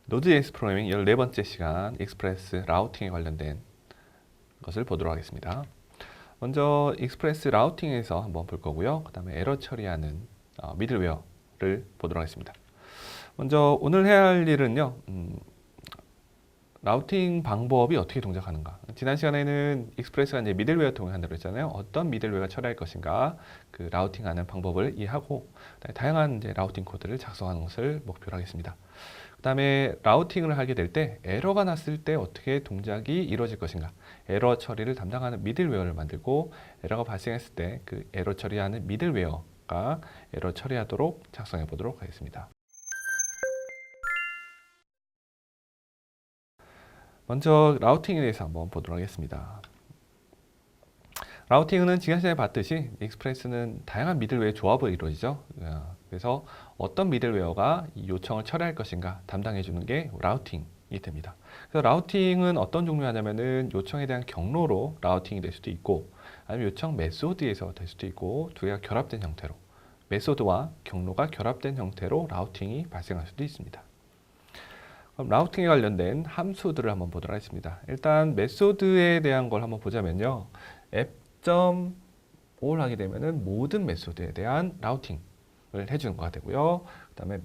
노드.js 프로그래밍 14번째 시간 익스프레스 라우팅에 관련된 것을 보도록 하겠습니다. 먼저 익스프레스 라우팅에서 한번 볼 거고요. 그 다음에 에러 처리하는 미들웨어를 보도록 하겠습니다. 먼저 오늘 해야 할 일은요. 라우팅 방법이 어떻게 동작하는가. 지난 시간에는 익스프레스가 이제 미들웨어 통한다고 했잖아요. 어떤 미들웨어가 처리할 것인가, 그 라우팅하는 방법을 이해하고 다양한 이제 라우팅 코드를 작성하는 것을 목표로 하겠습니다. 그 다음에 라우팅을 하게 될 때 에러가 났을 때 어떻게 동작이 이루어질 것인가, 에러 처리를 담당하는 미들웨어를 만들고 에러가 발생했을 때 그 에러 처리하는 미들웨어가 에러 처리하도록 작성해 보도록 하겠습니다. 먼저 라우팅에 대해서 한번 보도록 하겠습니다. 라우팅은 지난 시간에 봤듯이 익스프레스는 다양한 미들웨어 조합을 이루어지죠. 그래서 어떤 미들웨어가 이 요청을 처리할 것인가 담당해 주는 게 라우팅이 됩니다. 그래서 라우팅은 어떤 종류 하냐면은 요청에 대한 경로로 라우팅이 될 수도 있고, 아니면 요청 메소드에서 될 수도 있고, 두 개가 결합된 형태로, 메소드와 경로가 결합된 형태로 라우팅이 발생할 수도 있습니다. 그럼 라우팅에 관련된 함수들을 한번 보도록 하겠습니다. 일단 메소드에 대한 걸 한번 보자면요. app.all 하게 되면은 모든 메소드에 대한 라우팅을 해주는 거가 되고요. 그 다음에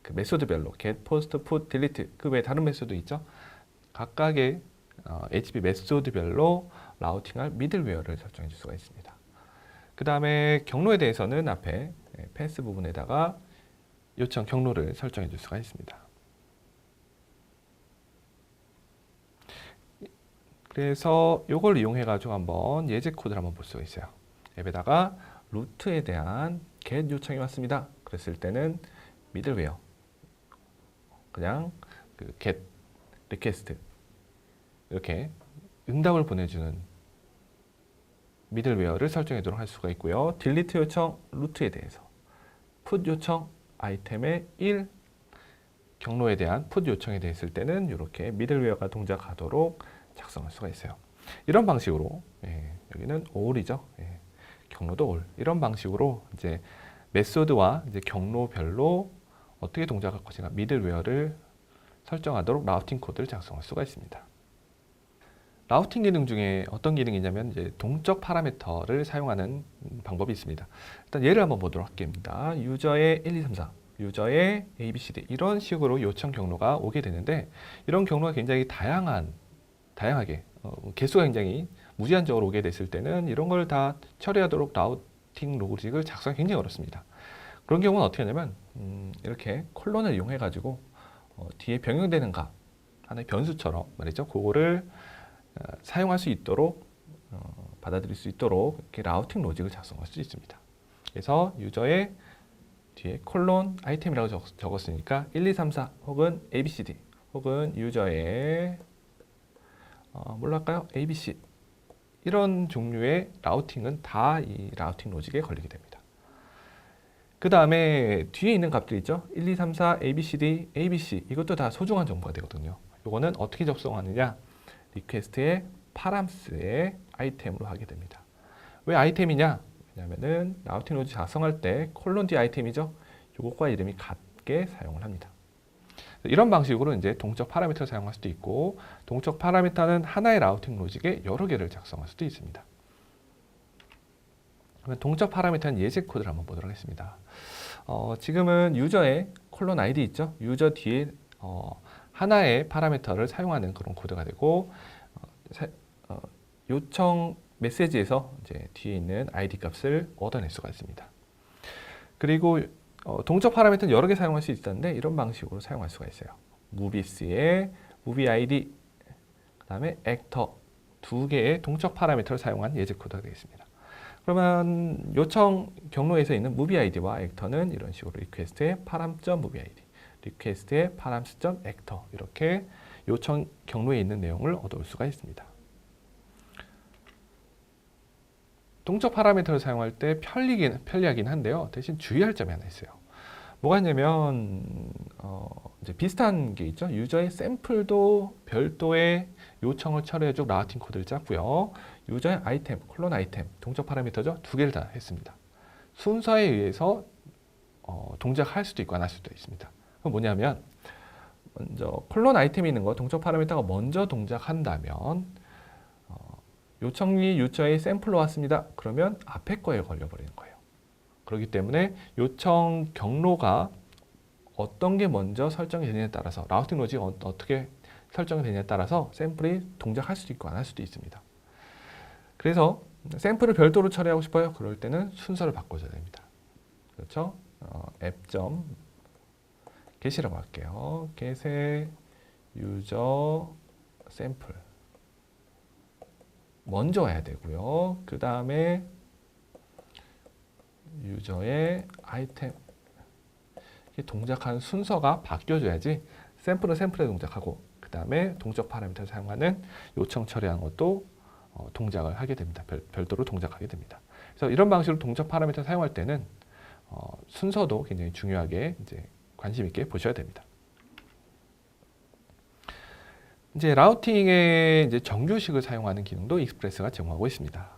그 메소드별로 get, post, put, delete 그 외에 다른 메소드 있죠. 각각의 HB 메소드별로 라우팅할 미들웨어를 설정해 줄 수가 있습니다. 그 다음에 경로에 대해서는 앞에 패스 부분에다가 요청 경로를 설정해 줄 수가 있습니다. 그래서 이걸 이용해 가지고 한번 예제 코드를 한번 볼 수가 있어요. 앱에다가 루트에 대한 get 요청이 왔습니다. 그랬을 때는 미들웨어 그냥 그 get request 이렇게 응답을 보내주는 미들웨어를 설정하도록 할 수가 있고요. delete 요청 루트에 대해서, put 요청 아이템의 1 경로에 대한 put 요청에 대했을 때는 이렇게 미들웨어가 동작하도록 작성할 수가 있어요. 이런 방식으로 여기는 all이죠. 경로도 all. 이런 방식으로 이제 메소드와 이제 경로별로 어떻게 동작할 것인가 미들웨어를 설정하도록 라우팅 코드를 작성할 수가 있습니다. 라우팅 기능 중에 어떤 기능이냐면 이제 동적 파라미터를 사용하는 방법이 있습니다. 일단 예를 한번 보도록 할게요. 유저의 1, 2, 3, 4, 유저의 ABCD 이런 식으로 요청 경로가 오게 되는데, 이런 경로가 굉장히 다양하게 개수가 굉장히 무제한적으로 오게 됐을 때는 이런 걸 다 처리하도록 라우팅 로직을 작성하기 굉장히 어렵습니다. 그런 경우는 어떻게 하냐면 이렇게 콜론을 이용해 가지고 뒤에 변경되는 값 하나의 변수처럼 말이죠. 그거를 사용할 수 있도록 받아들일 수 있도록 이렇게 라우팅 로직을 작성할 수 있습니다. 그래서 유저의 뒤에 콜론 아이템이라고 적었으니까 1, 2, 3, 4 혹은 ABCD 혹은 유저의 뭘로 할까요? ABC 이런 종류의 라우팅은 다 이 라우팅 로직에 걸리게 됩니다. 그 다음에 뒤에 있는 값들 있죠? 1, 2, 3, 4, ABCD, ABC 이것도 다 소중한 정보가 되거든요. 이거는 어떻게 접속하느냐? 리퀘스트의 파람스의 아이템으로 하게 됩니다. 왜 아이템이냐? 왜냐면은 라우팅 로직 작성할 때 콜론 뒤 아이템이죠? 이것과 이름이 같게 사용을 합니다. 이런 방식으로 이제 동적 파라미터를 사용할 수도 있고, 동적 파라미터는 하나의 라우팅 로직에 여러 개를 작성할 수도 있습니다. 그러면 동적 파라미터는 예제 코드를 한번 보도록 하겠습니다. 지금은 유저의 콜론 아이디 있죠? 유저 뒤에 하나의 파라미터를 사용하는 그런 코드가 되고, 요청 메시지에서 이제 뒤에 있는 아이디 값을 얻어낼 수가 있습니다. 그리고 동적 파라미터는 여러 개 사용할 수 있었는데 이런 방식으로 사용할 수가 있어요. 무비스의 무비 아이디, 그 다음에 액터 두 개의 동적 파라미터를 사용한 예제 코드가 되겠습니다. 그러면 요청 경로에서 있는 무비 아이디와 액터는 이런 식으로 리퀘스트의 param.movie id, 리퀘스트의 params.actor 이렇게 요청 경로에 있는 내용을 얻어올 수가 있습니다. 동적 파라미터를 사용할 때 편리하긴 한데요. 대신 주의할 점이 하나 있어요. 뭐가 있냐면 이제 비슷한 게 있죠. 유저의 샘플도 별도의 요청을 처리해줄 라우팅 코드를 짰고요. 유저의 아이템, 콜론 아이템, 동작 파라미터죠. 두 개를 다 했습니다. 순서에 의해서 동작할 수도 있고 안 할 수도 있습니다. 그건 뭐냐면 먼저 콜론 아이템이 있는 거 동작 파라미터가 먼저 동작한다면 요청이 유저의 샘플로 왔습니다. 그러면 앞에 거에 걸려버리는 거예요. 그렇기 때문에 요청 경로가 어떤 게 먼저 설정이 되느냐에 따라서 라우팅 로직이 어떻게 설정이 되느냐에 따라서 샘플이 동작할 수도 있고 안 할 수도 있습니다. 그래서 샘플을 별도로 처리하고 싶어요. 그럴 때는 순서를 바꿔줘야 됩니다. 그렇죠? 앱.get이라고 할게요. get의 유저 샘플 먼저 해야 되고요. 그 다음에 유저의 아이템 동작하는 순서가 바뀌어줘야지 샘플은 샘플에 동작하고 그 다음에 동적 파라미터를 사용하는 요청 처리하는 것도 동작을 하게 됩니다. 별도로 동작하게 됩니다. 그래서 이런 방식으로 동적 파라미터 사용할 때는 순서도 굉장히 중요하게 이제 관심 있게 보셔야 됩니다. 이제 라우팅의 이제 정규식을 사용하는 기능도 익스프레스가 제공하고 있습니다.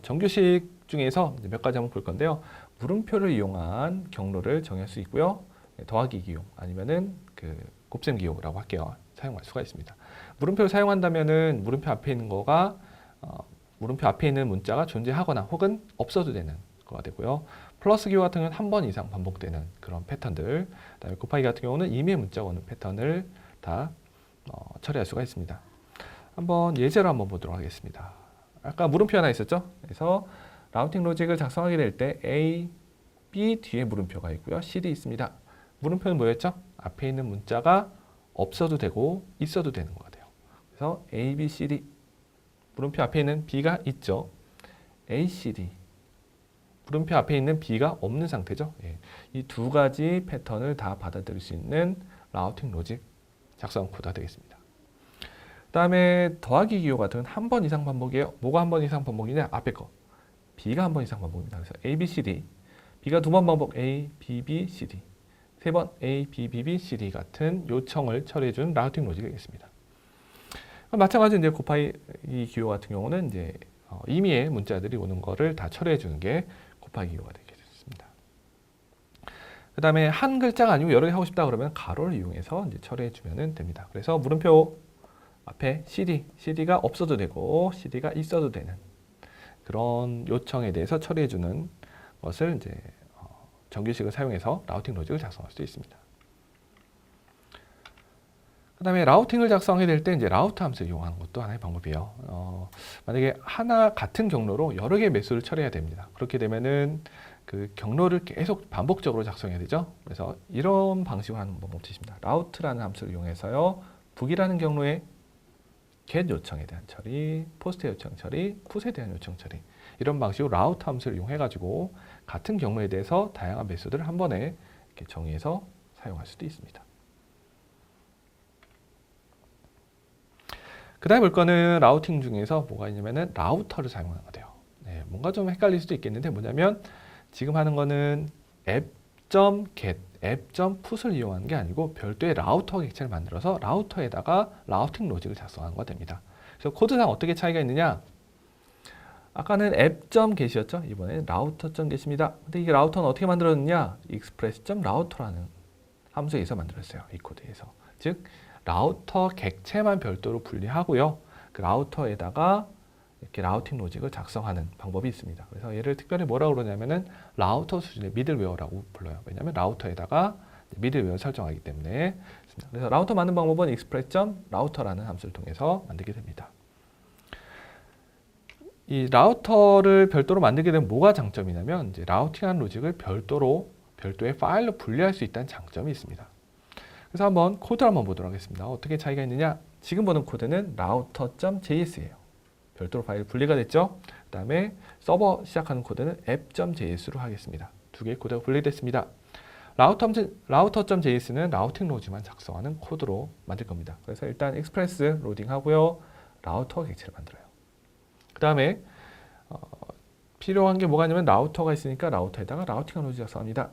정규식 중에서 이제 몇 가지 한번 볼 건데요. 물음표를 이용한 경로를 정할 수 있고요. 더하기 기호 아니면은 그 곱셈 기호라고 할게요. 사용할 수가 있습니다. 물음표를 사용한다면은 물음표 앞에 있는 거가 물음표 앞에 있는 문자가 존재하거나 혹은 없어도 되는 거가 되고요. 플러스 기호 같은 경우는 한 번 이상 반복되는 그런 패턴들, 그다음에 곱하기 같은 경우는 이미의 문자가 오는 패턴을 다 처리할 수가 있습니다. 한번 예제로 한번 보도록 하겠습니다. 아까 물음표 하나 있었죠? 그래서 라우팅 로직을 작성하게 될 때 A, B 뒤에 물음표가 있고요. C도 있습니다. 물음표는 뭐였죠? 앞에 있는 문자가 없어도 되고 있어도 되는 거 같아요. 그래서 A, B, C, D 물음표 앞에 있는 B가 있죠. A, C, D 물음표 앞에 있는 B가 없는 상태죠. 예. 이 두 가지 패턴을 다 받아들일 수 있는 라우팅 로직 작성 코드가 되겠습니다. 그 다음에 더하기 기호 같은 한 번 이상 반복이에요. 뭐가 한 번 이상 반복이냐? 앞에 거. B가 한 번 이상 반복입니다. 그래서 A, B, C, D. B가 두 번 반복 A, B, B, C, D. 세 번 A, B, B, B, C, D 같은 요청을 처리해주는 라우팅 로직이 되겠습니다. 마찬가지로 이제 곱하기 기호 같은 경우는 이제 임의의 문자들이 오는 거를 다 처리해주는 게 곱하기 기호가 되겠습니다. 그 다음에 한 글자가 아니고 여러 개 하고 싶다 그러면 가로를 이용해서 이제 처리해주면 됩니다. 그래서 물음표 앞에 CD, CD가 없어도 되고 CD가 있어도 되는 그런 요청에 대해서 처리해주는 것을 이제 정규식을 사용해서 라우팅 로직을 작성할 수 있습니다. 그 다음에 라우팅을 작성하게 될 때 이제 라우트 함수를 이용하는 것도 하나의 방법이에요. 만약에 하나 같은 경로로 여러 개의 매수를 처리해야 됩니다. 그렇게 되면은 그 경로를 계속 반복적으로 작성해야 되죠. 그래서 이런 방식으로 하는 방법이 있습니다. 라우트라는 함수를 이용해서요. 북이라는 경로에 get 요청에 대한 처리, 포스트 요청 처리, 풋에 대한 요청 처리 이런 방식으로 라우트 함수를 이용해 가지고 같은 경로에 대해서 다양한 매수들을 한 번에 이렇게 정의해서 사용할 수도 있습니다. 그 다음에 볼 거는 라우팅 중에서 뭐가 있냐면은 라우터를 사용하는 거예요. 네, 뭔가 좀 헷갈릴 수도 있겠는데 뭐냐면 지금 하는 거는 app.get, app.put을 이용하는 게 아니고 별도의 라우터 객체를 만들어서 라우터에다가 라우팅 로직을 작성하는 거 됩니다. 그래서 코드상 어떻게 차이가 있느냐? 아까는 app.get이었죠. 이번에는 router.get입니다. 근데 이게 라우터는 어떻게 만들었느냐? express.router라는 함수에서 만들었어요. 이 코드에서. 즉 라우터 객체만 별도로 분리하고요. 그 라우터에다가 이렇게 라우팅 로직을 작성하는 방법이 있습니다. 그래서 얘를 특별히 뭐라고 그러냐면은 라우터 수준의 미들웨어라고 불러요. 왜냐하면 라우터에다가 미들웨어 설정하기 때문에. 그래서 라우터 만든 방법은 express.router라는 함수를 통해서 만들게 됩니다. 이 라우터를 별도로 만들게 되면 뭐가 장점이냐면 이제 라우팅한 로직을 별도의 파일로 분리할 수 있다는 장점이 있습니다. 그래서 한번 코드를 한번 보도록 하겠습니다. 어떻게 차이가 있느냐? 지금 보는 코드는 router.js예요. 별도로 파일 분리가 됐죠? 그 다음에 서버 시작하는 코드는 app.js로 하겠습니다. 두 개의 코드가 분리됐습니다. router.js는 라우팅 로직만 작성하는 코드로 만들 겁니다. 그래서 일단 익스프레스 로딩 하고요. 라우터 객체를 만들어요. 그 다음에 필요한 게 뭐가 있냐면 라우터가 있으니까 라우터에다가 라우팅한 로직 작성합니다.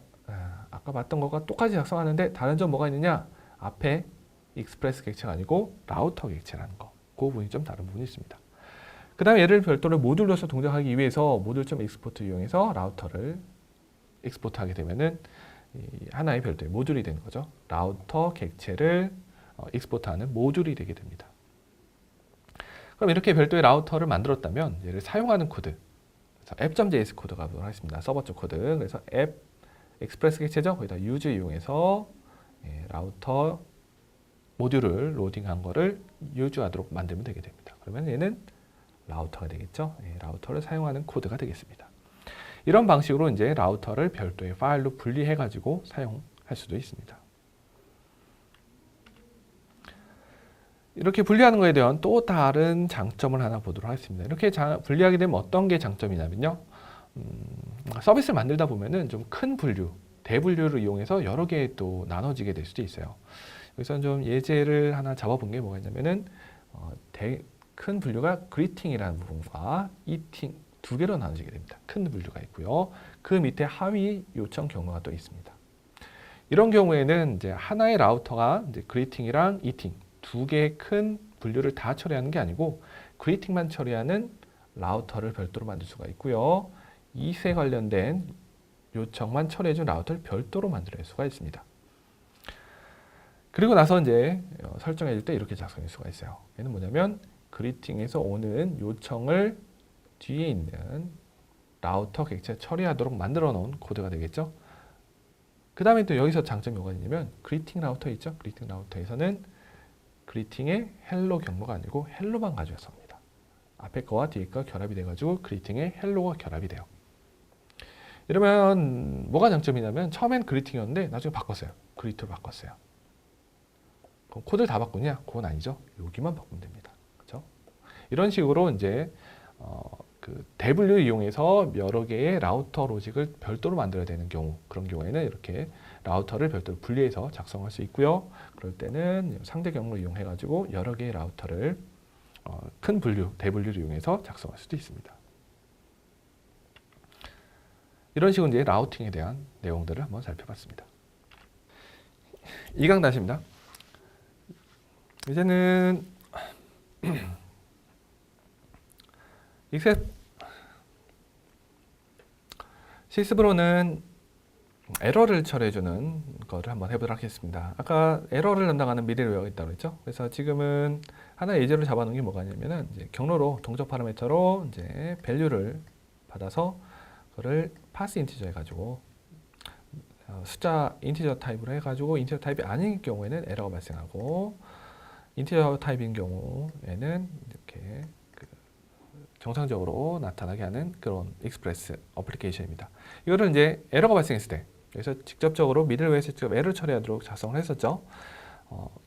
아까 봤던 것과 똑같이 작성하는데 다른 점 뭐가 있느냐? 앞에 익스프레스 객체가 아니고 라우터 객체라는 거. 그 부분이 좀 다른 부분이 있습니다. 그 다음에 얘를 별도로 모듈로서 동작하기 위해서 모듈.export 이용해서 라우터를 익스포트하게 되면은 하나의 별도의 모듈이 되는 거죠. 라우터 객체를 익스포트하는 모듈이 되게 됩니다. 그럼 이렇게 별도의 라우터를 만들었다면 얘를 사용하는 코드, app.js 코드가 가도록 하겠습니다. 서버 쪽 코드. 그래서 app 익스프레스 객체죠. 거기다 use 이용해서 라우터 모듈을 로딩한 거를 유즈하도록 만들면 되게 됩니다. 그러면 얘는 라우터가 되겠죠. 라우터를 사용하는 코드가 되겠습니다. 이런 방식으로 이제 라우터를 별도의 파일로 분리해 가지고 사용할 수도 있습니다. 이렇게 분리하는 것에 대한 또 다른 장점을 하나 보도록 하겠습니다. 이렇게 분리하게 되면 어떤 게 장점이냐면요. 서비스를 만들다 보면은 좀 큰 분류, 대분류를 이용해서 여러 개 또 나눠지게 될 수도 있어요. 여기서 좀 예제를 하나 잡아본 게 뭐가 있냐면은 큰 분류가 greeting이라는 부분과 eating 두 개로 나눠지게 됩니다. 큰 분류가 있고요. 그 밑에 하위 요청 경로가 또 있습니다. 이런 경우에는 이제 하나의 라우터가 이제 greeting이랑 eating 두 개의 큰 분류를 다 처리하는 게 아니고 greeting만 처리하는 라우터를 별도로 만들 수가 있고요. 이세 관련된 요청만 처리해준 라우터를 별도로 만들 수가 있습니다. 그리고 나서 이제 설정해 줄 때 이렇게 작성할 수가 있어요. 얘는 뭐냐면 그리팅에서 오는 요청을 뒤에 있는 라우터 객체 처리하도록 만들어 놓은 코드가 되겠죠. 그 다음에 또 여기서 장점이 뭐가 있냐면 그리팅 라우터 있죠. 그리팅 라우터에서는 그리팅의 헬로 경로가 아니고 헬로만 가져와서 옵니다. 앞에 거와 뒤에 거가 결합이 돼가지고 그리팅의 헬로가 결합이 돼요. 이러면 뭐가 장점이냐면 처음엔 그리팅이었는데 나중에 바꿨어요. 그리트로 바꿨어요. 그럼 코드를 다 바꾸냐? 그건 아니죠. 여기만 바꾸면 됩니다. 그렇죠? 이런 식으로 이제 그 대분류를 이용해서 여러 개의 라우터 로직을 별도로 만들어야 되는 경우, 그런 경우에는 이렇게 라우터를 별도로 분리해서 작성할 수 있고요. 그럴 때는 상대 경로를 이용해 가지고 여러 개의 라우터를 큰 분류, 대분류를 이용해서 작성할 수도 있습니다. 이런 식으로 이제 라우팅에 대한 내용들을 한번 살펴봤습니다. 2강 다시입니다. 이제는 시스브로는 에러를 처리해주는 거를 한번 해보도록 하겠습니다. 아까 에러를 담당하는 미들웨어가 있다고 했죠. 그래서 지금은 하나 예제로 잡아놓은 게 뭐가 있냐면은 이제 경로로 동적 파라미터로 이제 밸류를 받아서 그거를 파스 인티저 해가지고 숫자 인티저 타입으로 해가지고 인티저 타입이 아닌 경우에는 에러가 발생하고 인티저 타입인 경우에는 이렇게 정상적으로 나타나게 하는 그런 익스프레스 어플리케이션입니다. 이거를 이제 에러가 발생했을 때, 그래서 직접적으로 미들웨어에서 직접 에러를 처리하도록 작성을 했었죠.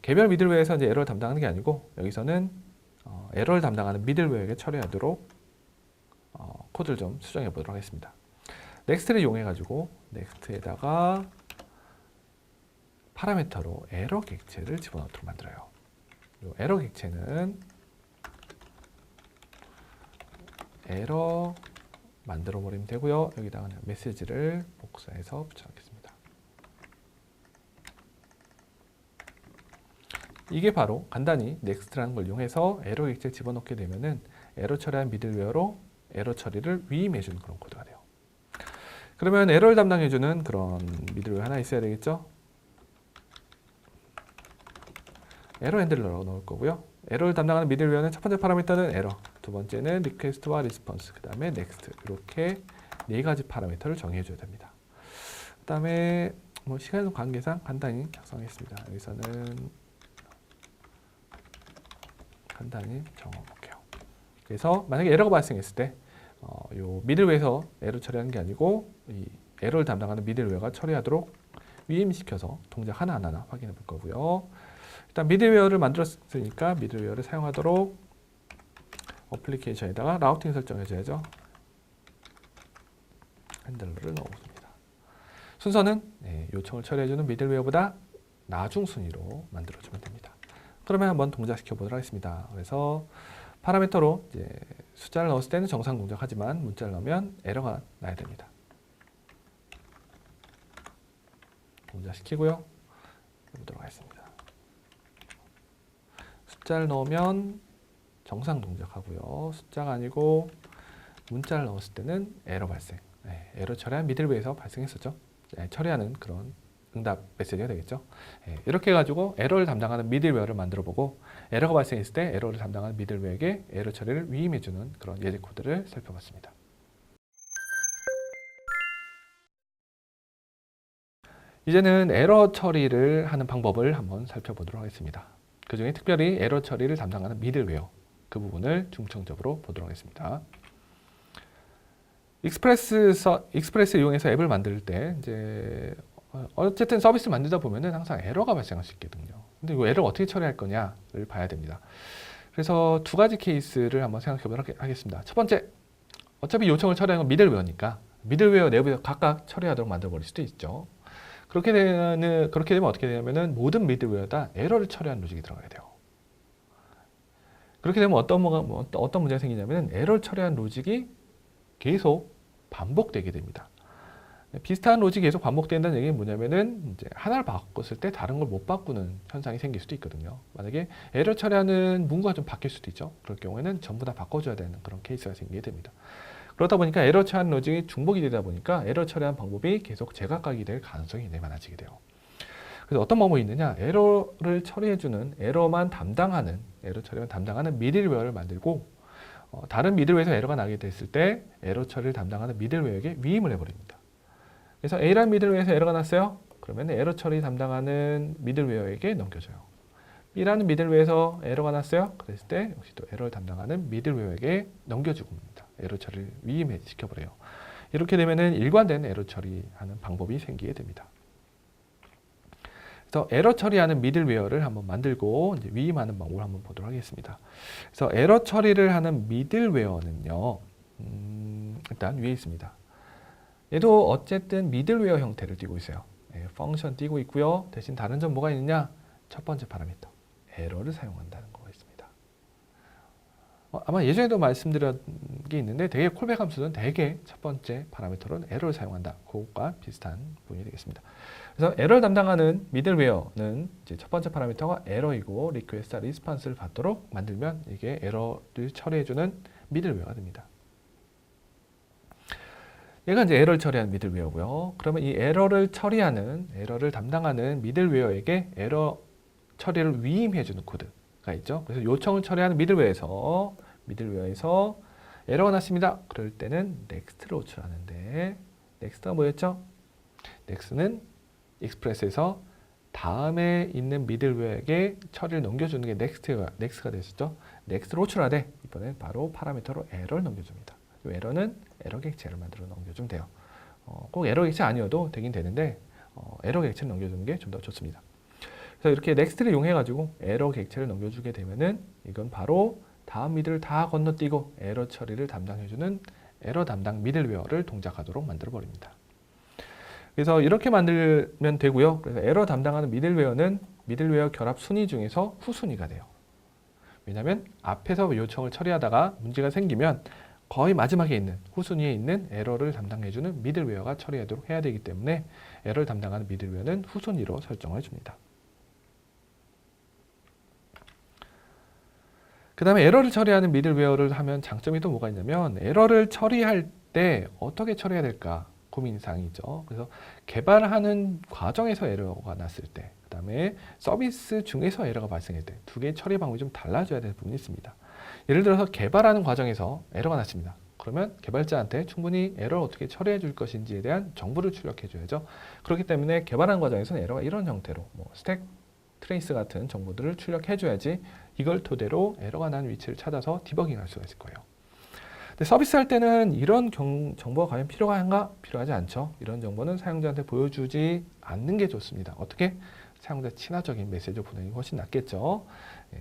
개별 미들웨어에서 이제 에러를 담당하는 게 아니고 여기서는 에러를 담당하는 미들웨어에게 처리하도록 코드를 좀 수정해 보도록 하겠습니다. 넥스트를 이용해 가지고 넥스트에다가 파라미터로 에러 객체를 집어넣도록 만들어요. 이 에러 객체는 에러 만들어 버리면 되고요. 여기다가 그냥 메시지를 복사해서 붙여넣겠습니다. 이게 바로 간단히 넥스트라는 걸 이용해서 에러 객체 집어넣게 되면은 에러 처리한 미들웨어로 에러 처리를 위임해주는 그런 코드가 돼요. 그러면 에러를 담당해주는 그런 미들웨어 하나 있어야 되겠죠? 에러 핸들러라고 넣을 거고요. 에러를 담당하는 미들웨어는 첫 번째 파라미터는 에러, 두 번째는 리퀘스트와 리스폰스, 그 다음에 넥스트, 이렇게 네 가지 파라미터를 정해줘야 됩니다. 그 다음에 뭐 시간 관계상 간단히 작성했습니다. 여기서는 간단히 적어볼게요. 그래서 만약에 에러가 발생했을 때 요 미들웨어에서 에러 처리하는 게 아니고 이 에러를 담당하는 미들웨어가 처리하도록 위임시켜서 동작 하나하나 확인해 볼 거고요. 일단 미들웨어를 만들었으니까 미들웨어를 사용하도록 어플리케이션에다가 라우팅 설정해 줘야죠. 핸들러를 넣어봅니다. 순서는 요청을 처리해주는 미들웨어보다 나중 순위로 만들어주면 됩니다. 그러면 한번 동작시켜 보도록 하겠습니다. 그래서 파라미터로 이제 숫자를 넣었을 때는 정상 동작하지만 문자를 넣으면 에러가 나야 됩니다. 동작시키고요. 해보도록 하겠습니다. 숫자를 넣으면 정상 동작하고요. 숫자가 아니고 문자를 넣었을 때는 에러 발생. 네, 에러 처리한 미들웨이에서 발생했었죠. 네, 처리하는 그런 응답 메시지가 되겠죠. 네, 이렇게 해가지고 에러를 담당하는 미들웨어를 만들어보고 에러가 발생했을 때 에러를 담당하는 미들웨어에게 에러 처리를 위임해주는 그런 예제 코드를 살펴봤습니다. 이제는 에러 처리를 하는 방법을 한번 살펴보도록 하겠습니다. 그 중에 특별히 에러 처리를 담당하는 미들웨어 그 부분을 중점적으로 보도록 하겠습니다. 익스프레스 이용해서 앱을 만들 때 이제 어쨌든 서비스를 만들다 보면은 항상 에러가 발생할 수 있거든요. 근데 이 에러를 어떻게 처리할 거냐를 봐야 됩니다. 그래서 두 가지 케이스를 한번 생각해 보도록 하겠습니다. 첫 번째, 어차피 요청을 처리하는 건 미들웨어니까 미들웨어 내부에서 각각 처리하도록 만들어 버릴 수도 있죠. 그렇게 되면 어떻게 되냐면은 모든 미들웨어다 에러를 처리하는 로직이 들어가야 돼요. 그렇게 되면 어떤 문제가 생기냐면은 에러를 처리하는 로직이 계속 반복되게 됩니다. 비슷한 로직이 계속 반복된다는 얘기는 뭐냐면은 이제 하나를 바꿨을 때 다른 걸 못 바꾸는 현상이 생길 수도 있거든요. 만약에 에러 처리하는 문구가 좀 바뀔 수도 있죠. 그럴 경우에는 전부 다 바꿔줘야 되는 그런 케이스가 생기게 됩니다. 그러다 보니까 에러 처리하는 로직이 중복이 되다 보니까 에러 처리하는 방법이 계속 제각각이 될 가능성이 많아지게 돼요. 그래서 어떤 방법이 있느냐? 에러를 처리해주는 에러 처리만 담당하는 미들웨어를 만들고 다른 미들웨어에서 에러가 나게 됐을 때 에러 처리를 담당하는 미들웨어에게 위임을 해버립니다. 그래서 A라는 미들웨어에서 에러가 났어요. 그러면 에러 처리 담당하는 미들웨어에게 넘겨줘요. B라는 미들웨어에서 에러가 났어요. 그랬을 때 역시 또 에러를 담당하는 미들웨어에게 넘겨주고 합니다. 에러 처리를 위임시켜버려요. 이렇게 되면은 일관된 에러 처리하는 방법이 생기게 됩니다. 그래서 에러 처리하는 미들웨어를 한번 만들고 이제 위임하는 방법을 한번 보도록 하겠습니다. 그래서 에러 처리를 하는 미들웨어는요, 일단 위에 있습니다. 얘도 어쨌든 미들웨어 형태를 띠고 있어요. 펑션 띠고 있고요. 대신 다른 점 뭐가 있느냐? 첫 번째 파라미터, 에러를 사용한다는 거가 있습니다. 아마 예전에도 말씀드린 게 있는데 되게 콜백 함수는 대개 첫 번째 파라미터로는 에러를 사용한다. 그것과 비슷한 부분이 되겠습니다. 그래서 에러를 담당하는 미들웨어는 이제 첫 번째 파라미터가 에러이고 리퀘스트와 리스폰스를 받도록 만들면 이게 에러를 처리해주는 미들웨어가 됩니다. 얘가 이제 에러를 처리하는 미들웨어고요. 그러면 이 에러를 담당하는 미들웨어에게 에러 처리를 위임해주는 코드가 있죠. 그래서 요청을 처리하는 미들웨어에서 에러가 났습니다. 그럴 때는 넥스트를 호출하는데 넥스트가 뭐였죠? 넥스트는 익스프레스에서 다음에 있는 미들웨어에게 처리를 넘겨주는 게 넥스트가 됐었죠. 넥스트를 호출하되 이번엔 바로 파라미터로 에러를 넘겨줍니다. 이 에러는 에러 객체를 만들어 넘겨주면 돼요. 꼭 에러 객체 아니어도 되긴 되는데 에러 객체를 넘겨주는 게 좀 더 좋습니다. 그래서 이렇게 넥스트를 이용해 가지고 에러 객체를 넘겨주게 되면은 이건 바로 다음 미들을 다 건너뛰고 에러 처리를 담당해주는 에러 담당 미들웨어를 동작하도록 만들어 버립니다. 그래서 이렇게 만들면 되고요. 그래서 에러 담당하는 미들웨어는 미들웨어 결합 순위 중에서 후순위가 돼요. 왜냐하면 앞에서 요청을 처리하다가 문제가 생기면 거의 마지막에 있는 후순위에 있는 에러를 담당해주는 미들웨어가 처리하도록 해야 되기 때문에 에러를 담당하는 미들웨어는 후순위로 설정을 해줍니다. 그 다음에 에러를 처리하는 미들웨어를 하면 장점이 또 뭐가 있냐면 에러를 처리할 때 어떻게 처리해야 될까 고민사항이죠. 그래서 개발하는 과정에서 에러가 났을 때, 그 다음에 서비스 중에서 에러가 발생할 때 두 개의 처리 방법이 좀 달라져야 될 부분이 있습니다. 예를 들어서 개발하는 과정에서 에러가 났습니다. 그러면 개발자한테 충분히 에러를 어떻게 처리해 줄 것인지에 대한 정보를 출력해 줘야죠. 그렇기 때문에 개발하는 과정에서는 에러가 이런 형태로 스택 트레이스 같은 정보들을 출력해 줘야지 이걸 토대로 에러가 난 위치를 찾아서 디버깅 할 수가 있을 거예요. 근데 서비스 할 때는 이런 정보가 과연 필요한가? 필요하지 않죠. 이런 정보는 사용자한테 보여주지 않는 게 좋습니다. 어떻게? 사용자 친화적인 메시지를 보내는 게 훨씬 낫겠죠.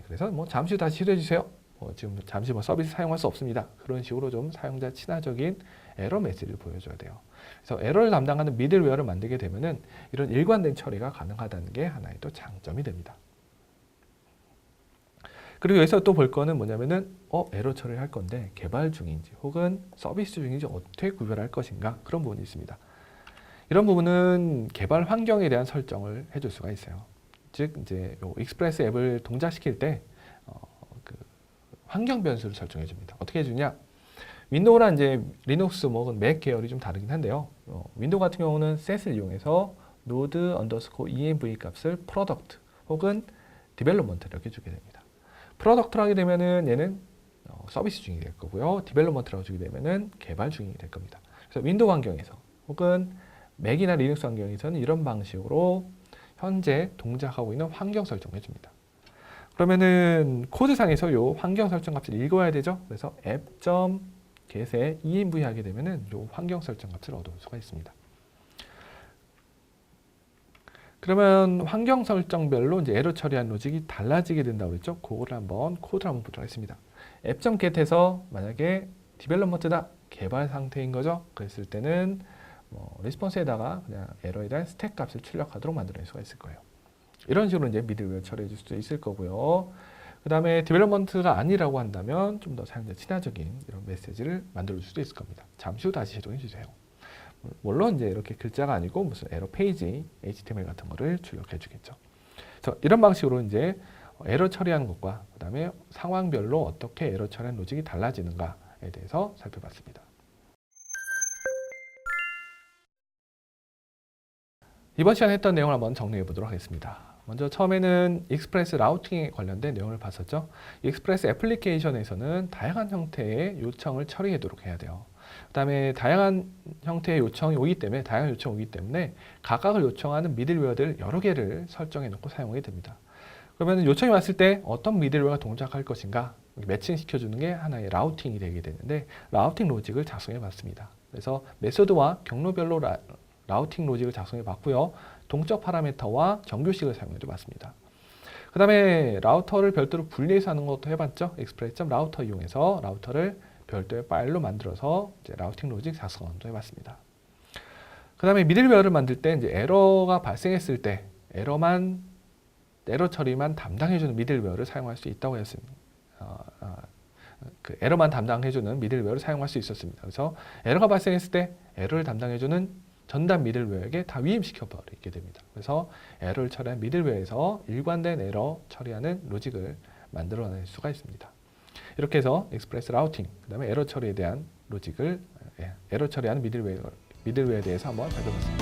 그래서 잠시 후 다시 실행해 주세요. 지금 잠시 서비스 사용할 수 없습니다. 그런 식으로 좀 사용자 친화적인 에러 메시지를 보여줘야 돼요. 그래서 에러를 담당하는 미들웨어를 만들게 되면은 이런 일관된 처리가 가능하다는 게 하나의 또 장점이 됩니다. 그리고 여기서 또 볼 거는 뭐냐면은 에러 처리를 할 건데 개발 중인지 혹은 서비스 중인지 어떻게 구별할 것인가 그런 부분이 있습니다. 이런 부분은 개발 환경에 대한 설정을 해줄 수가 있어요. 즉 이제 요 익스프레스 앱을 동작시킬 때 환경 변수를 설정해 줍니다. 어떻게 해주냐? 윈도우랑 이제 리눅스 혹은 맥 계열이 좀 다르긴 한데요. 윈도우 같은 경우는 set을 이용해서 node env 값을 product 혹은 development 이렇게 주게 됩니다. product로 하게 되면은 얘는 서비스 중이 될 거고요. development라고 주게 되면은 개발 중이 될 겁니다. 그래서 윈도우 환경에서 혹은 맥이나 리눅스 환경에서는 이런 방식으로 현재 동작하고 있는 환경 설정을 해줍니다. 그러면은 코드상에서 이 환경 설정 값을 읽어야 되죠. 그래서 app.get에 env 하게 되면은 이 환경 설정 값을 얻을 수가 있습니다. 그러면 환경 설정별로 이제 에러 처리한 로직이 달라지게 된다고 했죠. 그거를 한번 코드를 한번 보도록 하겠습니다. app.get에서 만약에 디벨롭먼트다 개발 상태인 거죠. 그랬을 때는 리스폰스에다가 그냥 에러에 대한 스택 값을 출력하도록 만들 수가 있을 거예요. 이런 식으로 이제 미들웨어 처리해 줄 수 있을 거고요. 그 다음에 디벨롭먼트가 아니라고 한다면 좀 더 사용자 친화적인 이런 메시지를 만들 수도 있을 겁니다. 잠시 후 다시 시도해 주세요. 물론 이제 이렇게 글자가 아니고 무슨 에러 페이지, HTML 같은 거를 출력해 주겠죠. 그래서 이런 방식으로 이제 에러 처리하는 것과 그 다음에 상황별로 어떻게 에러 처리하는 로직이 달라지는가에 대해서 살펴봤습니다. 이번 시간에 했던 내용을 한번 정리해 보도록 하겠습니다. 먼저 처음에는 익스프레스 라우팅에 관련된 내용을 봤었죠. 익스프레스 애플리케이션에서는 다양한 형태의 요청을 처리하도록 해야 돼요. 그 다음에 다양한 형태의 요청이 오기 때문에 각각을 요청하는 미들웨어들 여러 개를 설정해 놓고 사용하게 됩니다. 그러면 요청이 왔을 때 어떤 미들웨어가 동작할 것인가 매칭시켜 주는 게 하나의 라우팅이 되게 되는데 라우팅 로직을 작성해 봤습니다. 그래서 메소드와 경로별로 라우팅 로직을 작성해 봤고요. 동적 파라미터와 정규식을 사용해 봤습니다. 그 다음에 라우터를 별도로 분리해서 하는 것도 해봤죠. express.router 이용해서 라우터를 별도의 파일로 만들어서 이제 라우팅 로직 작성도 해봤습니다. 그 다음에 미들웨어를 만들 때 이제 에러가 발생했을 때 에러 처리만 담당해주는 미들웨어를 사용할 수 있다고 했습니다. 그 에러만 담당해주는 미들웨어를 사용할 수 있었습니다. 그래서 에러가 발생했을 때 에러를 담당해주는 전담 미들웨어에게 다 위임시켜 버리게 됩니다. 그래서 에러를 처리한 미들웨어에서 일관된 에러 처리하는 로직을 만들어낼 수가 있습니다. 이렇게 해서 익스프레스 라우팅, 그 다음에 에러 처리에 대한 로직을, 에러 처리하는 미들웨어에 대해서 한번 살펴봤습니다.